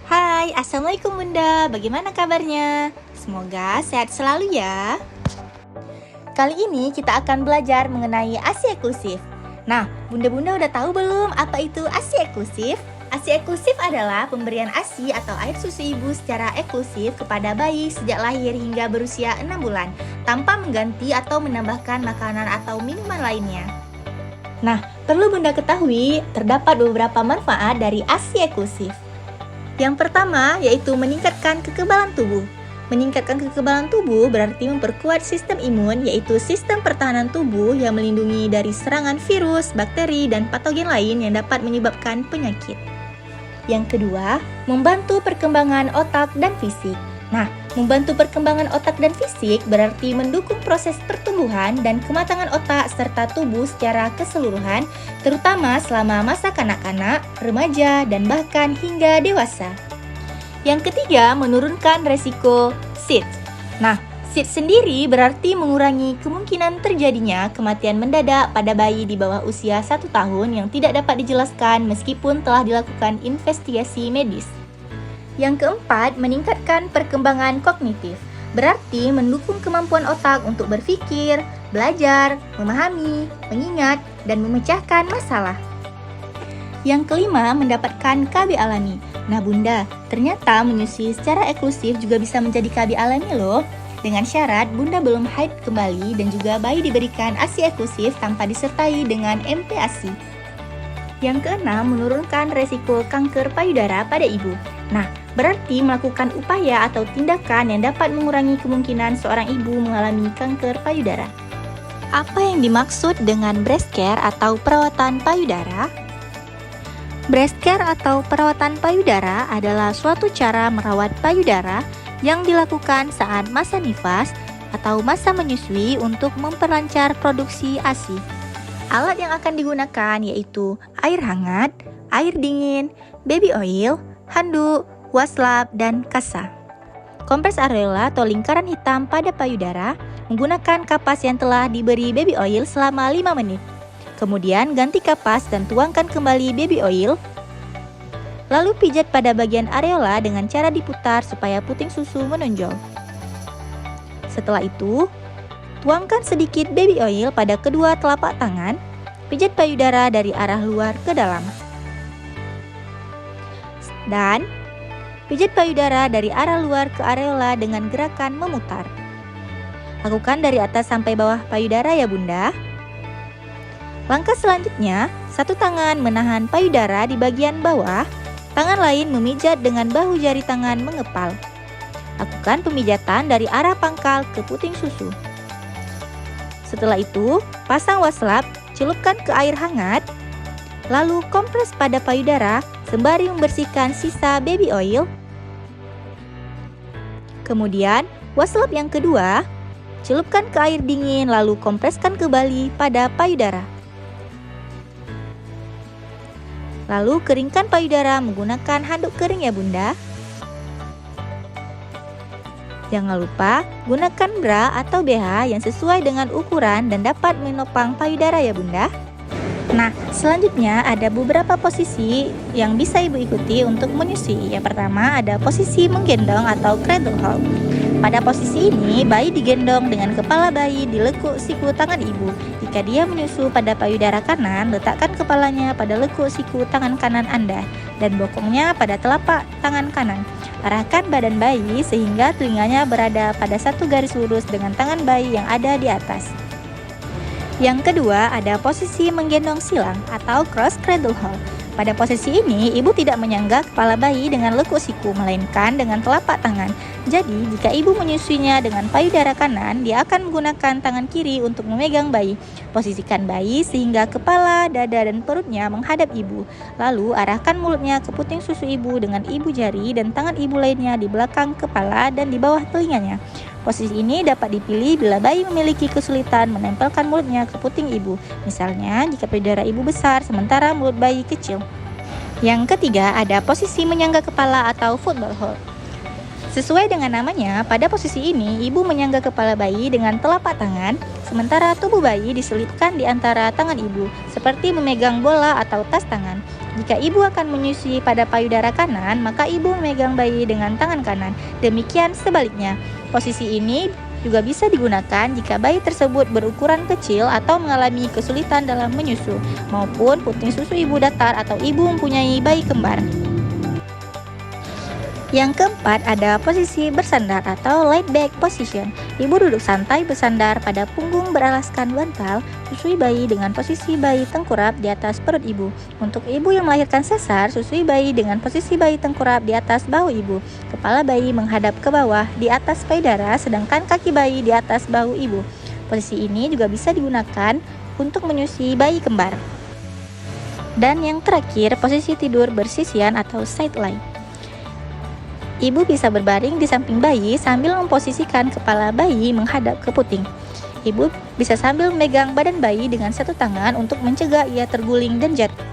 Hai, Assalamualaikum Bunda, bagaimana kabarnya? Semoga sehat selalu ya. Kali ini kita akan belajar mengenai ASI eksklusif. Nah, Bunda-Bunda udah tahu belum apa itu ASI eksklusif? ASI eksklusif adalah pemberian ASI atau air susu ibu secara eksklusif kepada bayi sejak lahir hingga berusia 6 bulan, tanpa mengganti atau menambahkan makanan atau minuman lainnya. Nah, perlu Bunda ketahui, terdapat beberapa manfaat dari ASI eksklusif. Yang pertama yaitu meningkatkan kekebalan tubuh. Meningkatkan kekebalan tubuh berarti memperkuat sistem imun, yaitu sistem pertahanan tubuh yang melindungi dari serangan virus, bakteri, dan patogen lain yang dapat menyebabkan penyakit. Yang kedua, membantu perkembangan otak dan fisik. Nah, membantu perkembangan otak dan fisik berarti mendukung proses pertumbuhan dan kematangan otak serta tubuh secara keseluruhan, terutama selama masa kanak-kanak, remaja, dan bahkan hingga dewasa. Yang ketiga, menurunkan resiko SIDS. Nah, SIDS sendiri berarti mengurangi kemungkinan terjadinya kematian mendadak pada bayi di bawah usia 1 tahun yang tidak dapat dijelaskan meskipun telah dilakukan investigasi medis. Yang keempat, meningkatkan perkembangan kognitif. Berarti mendukung kemampuan otak untuk berpikir, belajar, memahami, mengingat, dan memecahkan masalah. Yang kelima, mendapatkan KB alami. Nah Bunda, ternyata menyusui secara eksklusif juga bisa menjadi KB alami loh. Dengan syarat Bunda belum haid kembali dan juga bayi diberikan ASI eksklusif tanpa disertai dengan MP ASI. Yang keenam, menurunkan resiko kanker payudara pada ibu. Nah, berarti melakukan upaya atau tindakan yang dapat mengurangi kemungkinan seorang ibu mengalami kanker payudara. Apa yang dimaksud dengan breast care atau perawatan payudara? Breast care atau perawatan payudara adalah suatu cara merawat payudara yang dilakukan saat masa nifas atau masa menyusui untuk memperlancar produksi ASI. Alat yang akan digunakan yaitu air hangat, air dingin, baby oil, handuk, waslap, dan kasa. Kompres areola atau lingkaran hitam pada payudara menggunakan kapas yang telah diberi baby oil selama 5 menit. Kemudian ganti kapas dan tuangkan kembali baby oil. Lalu pijat pada bagian areola dengan cara diputar supaya puting susu menonjol. Setelah itu, tuangkan sedikit baby oil pada kedua telapak tangan. Pijat payudara dari arah luar ke dalam. Dan pijat payudara dari arah luar ke areola dengan gerakan memutar. Lakukan dari atas sampai bawah payudara ya Bunda. Langkah selanjutnya, satu tangan menahan payudara di bagian bawah, tangan lain memijat dengan bahu jari tangan mengepal. Lakukan pemijatan dari arah pangkal ke puting susu. Setelah itu, pasang waslap, celupkan ke air hangat, lalu kompres pada payudara sembari membersihkan sisa baby oil. Kemudian, waslap yang kedua, celupkan ke air dingin lalu kompreskan kembali pada payudara. Lalu keringkan payudara menggunakan handuk kering ya Bunda. Jangan lupa gunakan bra atau BH yang sesuai dengan ukuran dan dapat menopang payudara ya Bunda. Nah, selanjutnya ada beberapa posisi yang bisa Ibu ikuti untuk menyusui. Yang pertama ada posisi menggendong atau cradle hold. Pada posisi ini, bayi digendong dengan kepala bayi di lekuk siku tangan ibu. Jika dia menyusu pada payudara kanan, letakkan kepalanya pada lekuk siku tangan kanan Anda dan bokongnya pada telapak tangan kanan. Arahkan badan bayi sehingga telinganya berada pada satu garis lurus dengan tangan bayi yang ada di atas. Yang kedua, ada posisi menggendong silang atau cross cradle hold. Pada posisi ini, ibu tidak menyangga kepala bayi dengan lekuk siku, melainkan dengan telapak tangan. Jadi, jika ibu menyusuinya dengan payudara kanan, dia akan menggunakan tangan kiri untuk memegang bayi. Posisikan bayi sehingga kepala, dada, dan perutnya menghadap ibu. Lalu, arahkan mulutnya ke puting susu ibu dengan ibu jari dan tangan ibu lainnya di belakang kepala dan di bawah telinganya. Posisi ini dapat dipilih bila bayi memiliki kesulitan menempelkan mulutnya ke puting ibu. Misalnya, jika payudara ibu besar sementara mulut bayi kecil. Yang ketiga, ada posisi menyangga kepala atau football hold. Sesuai dengan namanya, pada posisi ini ibu menyangga kepala bayi dengan telapak tangan, sementara tubuh bayi diselipkan di antara tangan ibu, seperti memegang bola atau tas tangan. Jika ibu akan menyusui pada payudara kanan, maka ibu memegang bayi dengan tangan kanan. Demikian sebaliknya. Posisi ini juga bisa digunakan jika bayi tersebut berukuran kecil atau mengalami kesulitan dalam menyusu, maupun puting susu ibu datar atau ibu mempunyai bayi kembar. Yang keempat ada posisi bersandar atau laid back position. Ibu duduk santai bersandar pada punggung beralaskan bantal, susui bayi dengan posisi bayi tengkurap di atas perut ibu. Untuk ibu yang melahirkan sesar, susui bayi dengan posisi bayi tengkurap di atas bahu ibu. Kepala bayi menghadap ke bawah di atas payudara, sedangkan kaki bayi di atas bahu ibu. Posisi ini juga bisa digunakan untuk menyusui bayi kembar. Dan yang terakhir, posisi tidur bersisian atau side lie. Ibu bisa berbaring di samping bayi sambil memposisikan kepala bayi menghadap ke puting. Ibu bisa sambil memegang badan bayi dengan satu tangan untuk mencegah ia terguling dan jatuh.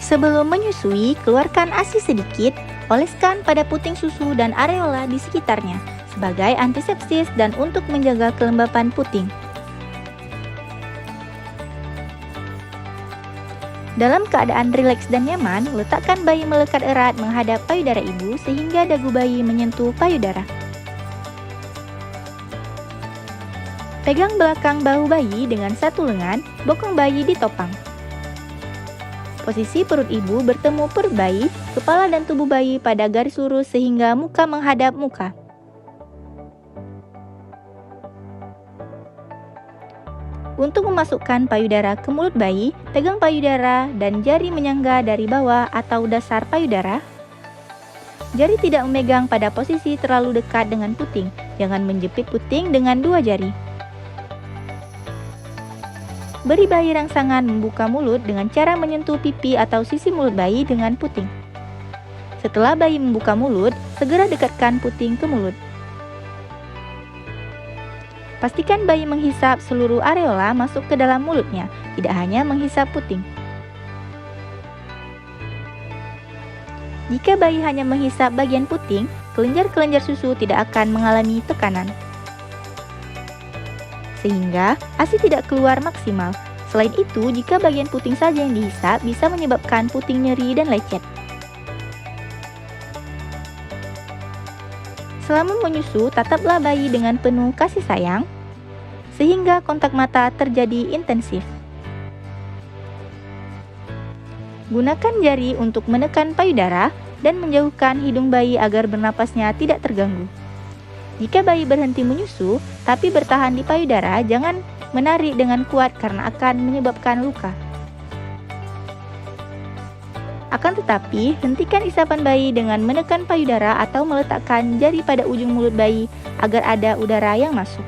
Sebelum menyusui, keluarkan ASI sedikit, oleskan pada puting susu dan areola di sekitarnya sebagai antisepsis dan untuk menjaga kelembapan puting. Dalam keadaan rileks dan nyaman, letakkan bayi melekat erat menghadap payudara ibu sehingga dagu bayi menyentuh payudara. Pegang belakang bahu bayi dengan satu lengan, bokong bayi ditopang. Posisi perut ibu bertemu perut bayi, kepala dan tubuh bayi pada garis lurus sehingga muka menghadap muka. Untuk memasukkan payudara ke mulut bayi, pegang payudara dan jari menyangga dari bawah atau dasar payudara. Jari tidak memegang pada posisi terlalu dekat dengan puting. Jangan menjepit puting dengan dua jari. Beri bayi rangsangan membuka mulut dengan cara menyentuh pipi atau sisi mulut bayi dengan puting. Setelah bayi membuka mulut, segera dekatkan puting ke mulut. Pastikan bayi menghisap seluruh areola masuk ke dalam mulutnya, tidak hanya menghisap puting. Jika bayi hanya menghisap bagian puting, kelenjar-kelenjar susu tidak akan mengalami tekanan, sehingga ASI tidak keluar maksimal. Selain itu, jika bagian puting saja yang dihisap, bisa menyebabkan puting nyeri dan lecet. Selama menyusu, tataplah bayi dengan penuh kasih sayang, sehingga kontak mata terjadi intensif. Gunakan jari untuk menekan payudara dan menjauhkan hidung bayi agar bernapasnya tidak terganggu. Jika bayi berhenti menyusu, tapi bertahan di payudara, jangan menarik dengan kuat karena akan menyebabkan luka. Akan tetapi, hentikan isapan bayi dengan menekan payudara atau meletakkan jari pada ujung mulut bayi agar ada udara yang masuk.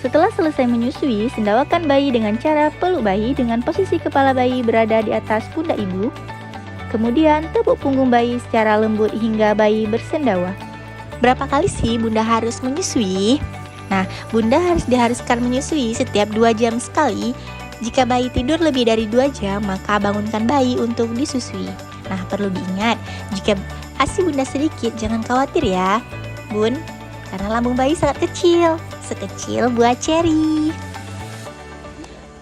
Setelah selesai menyusui, sendawakan bayi dengan cara peluk bayi dengan posisi kepala bayi berada di atas pundak ibu. Kemudian, tepuk punggung bayi secara lembut hingga bayi bersendawa. Berapa kali sih Bunda harus menyusui? Nah, Bunda diharuskan menyusui setiap 2 jam sekali. Jika bayi tidur lebih dari 2 jam, maka bangunkan bayi untuk disusui. Nah, perlu diingat, jika ASI Bunda sedikit, jangan khawatir ya, Bun, karena lambung bayi sangat kecil, sekecil buah ceri.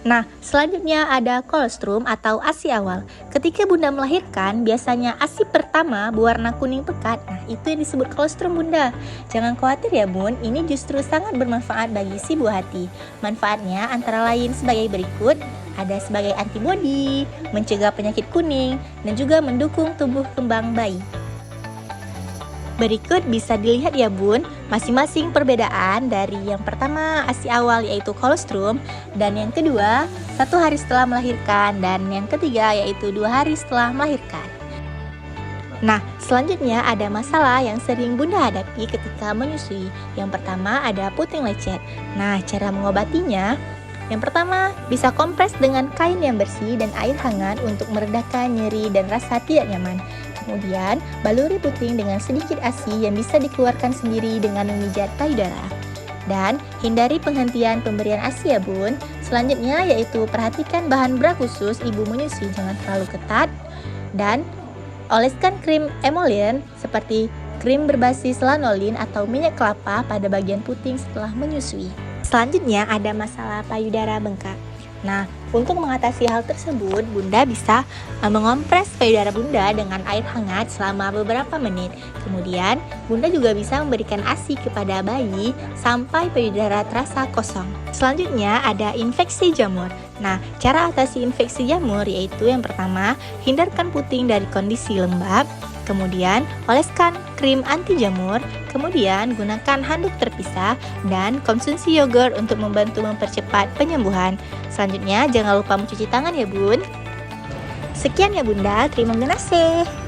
Nah, selanjutnya ada kolostrum atau ASI awal. Ketika Bunda melahirkan, biasanya ASI pertama berwarna kuning pekat. Nah, itu yang disebut kolostrum Bunda. Jangan khawatir ya Bun, ini justru sangat bermanfaat bagi si buah hati. Manfaatnya antara lain sebagai berikut. Ada sebagai antibodi, mencegah penyakit kuning, dan juga mendukung tumbuh kembang bayi. Berikut bisa dilihat ya Bun, masing-masing perbedaan dari yang pertama ASI awal yaitu kolostrum, dan yang kedua 1 hari setelah melahirkan, dan yang ketiga yaitu 2 hari setelah melahirkan. Nah, selanjutnya ada masalah yang sering Bunda hadapi ketika menyusui. Yang pertama ada puting lecet. Nah, cara mengobatinya, yang pertama bisa kompres dengan kain yang bersih dan air hangat untuk meredakan nyeri dan rasa tidak nyaman. Kemudian, baluri puting dengan sedikit ASI yang bisa dikeluarkan sendiri dengan memijat payudara. Dan hindari penghentian pemberian ASI ya Bun. Selanjutnya yaitu perhatikan bahan bra khusus ibu menyusui, jangan terlalu ketat. Dan Oleskan krim emollient seperti krim berbasis lanolin atau minyak kelapa pada bagian puting setelah menyusui. Selanjutnya ada masalah payudara bengkak. Nah, untuk mengatasi hal tersebut, Bunda bisa mengompres payudara Bunda dengan air hangat selama beberapa menit. Kemudian, Bunda juga bisa memberikan ASI kepada bayi sampai payudara terasa kosong. Selanjutnya ada infeksi jamur. Nah, cara atasi infeksi jamur yaitu yang pertama, hindarkan puting dari kondisi lembab. Kemudian, oleskan krim anti jamur, kemudian gunakan handuk terpisah, dan konsumsi yogurt untuk membantu mempercepat penyembuhan. Selanjutnya, jangan lupa mencuci tangan ya Bun. Sekian ya Bunda, terima kasih.